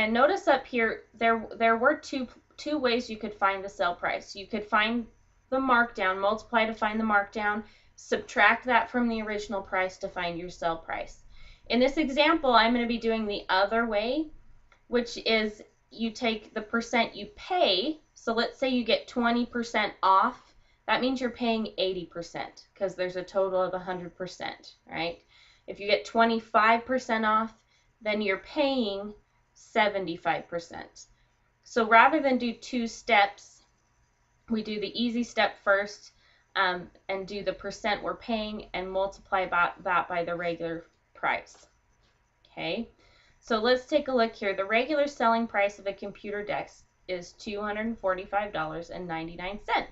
And notice up here, there were two ways you could find the sale price. You could find the markdown, multiply to find the markdown, subtract that from the original price to find your sale price. In this example, I'm going to be doing the other way, which is you take the percent you pay. So let's say you get 20% off. That means you're paying 80% because there's a total of 100%, right? If you get 25% off, then you're paying 75%. So rather than do two steps, we do the easy step first and do the percent we're paying and multiply that by the regular price. Okay, so let's take a look here. The regular selling price of a computer desk is $245.99.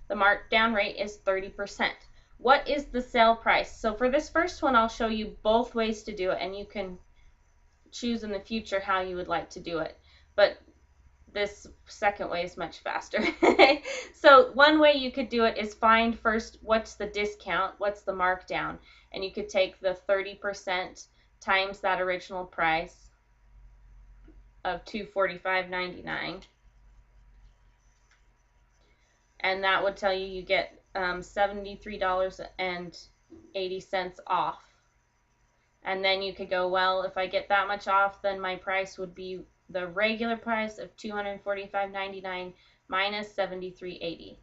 The markdown rate is 30%. What is the sale price? So for this first one, I'll show you both ways to do it, and you can choose in the future how you would like to do it. But this second way is much faster. So one way you could do it is find first what's the discount, what's the markdown, and you could take the 30% times that original price of $245.99, and that would tell you you get $73.80 off. And then you could go, well, if I get that much off, then my price would be the regular price of $245.99 minus $73.80.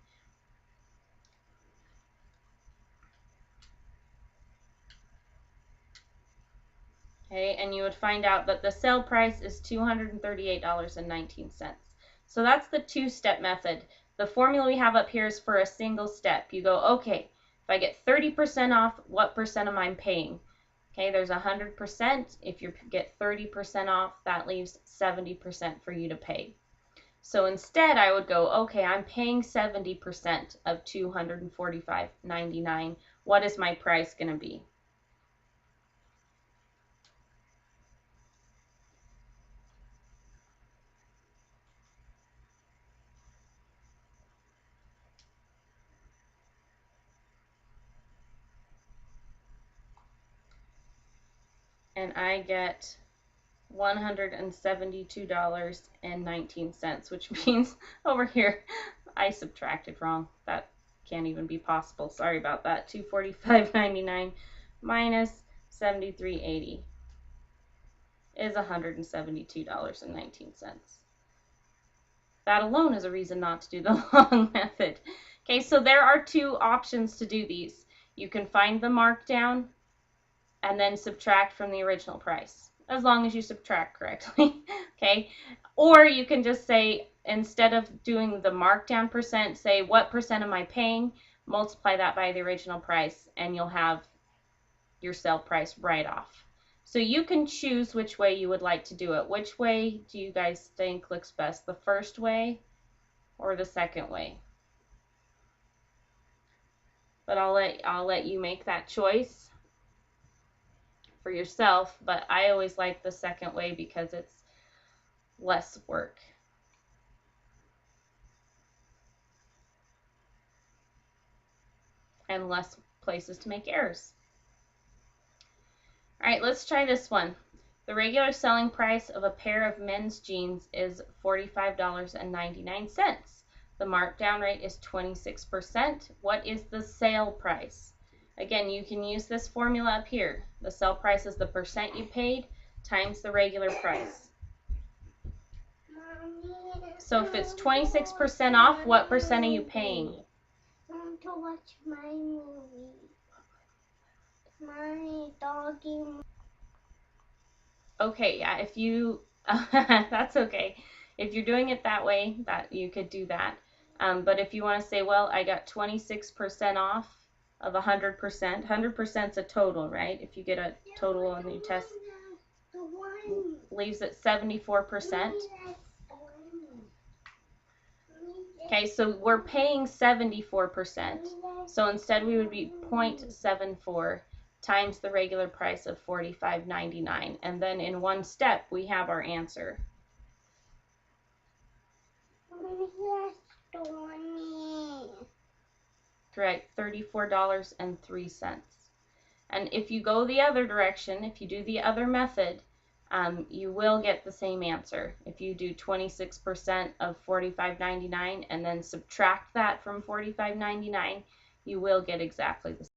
Okay, and you would find out that the sale price is $238.19. So that's the two-step method. The formula we have up here is for a single step. You go, okay, if I get 30% off, what percent am I paying? Okay, there's 100%. If you get 30% off, that leaves 70% for you to pay. So instead, I would go, okay, I'm paying 70% of $245.99. What is my price going to be? And I get $172.19, which means over here I subtracted wrong. That can't even be possible. Sorry about that. $245.99 minus $73.80 is $172.19. That alone is a reason not to do the long method. Okay, so there are two options to do these. You can find the markdown and then subtract from the original price, as long as you subtract correctly. Okay, or you can just say, instead of doing the markdown percent, say what percent am I paying, multiply that by the original price, and you'll have your sale price right off. So you can choose which way you would like to do it. Which way do you guys think looks best, the first way or the second way? But I'll let you make that choice for yourself, but I always like the second way because it's less work. And less places to make errors. All right, let's try this one. The regular selling price of a pair of men's jeans is $45.99. The markdown rate is 26%. What is the sale price? Again, you can use this formula up here. The sale price is the percent you paid times the regular price. So if it's 26% off, what percent are you paying? I want to watch my movie. My doggy. Okay, yeah, if you, that's okay. If you're doing it that way, that you could do that. But if you want to say, well, I got 26% off of 100%. 100% is a total, right? If you get a total and you test, leaves it 74%. Okay, so we're paying 74%. So instead we would be 0.74 times the regular price of $45.99. And then in one step, we have our answer. Correct, $34.03. And if you go the other direction, if you do the other method, you will get the same answer. If you do 26% of $45.99 and then subtract that from $45.99, you will get exactly the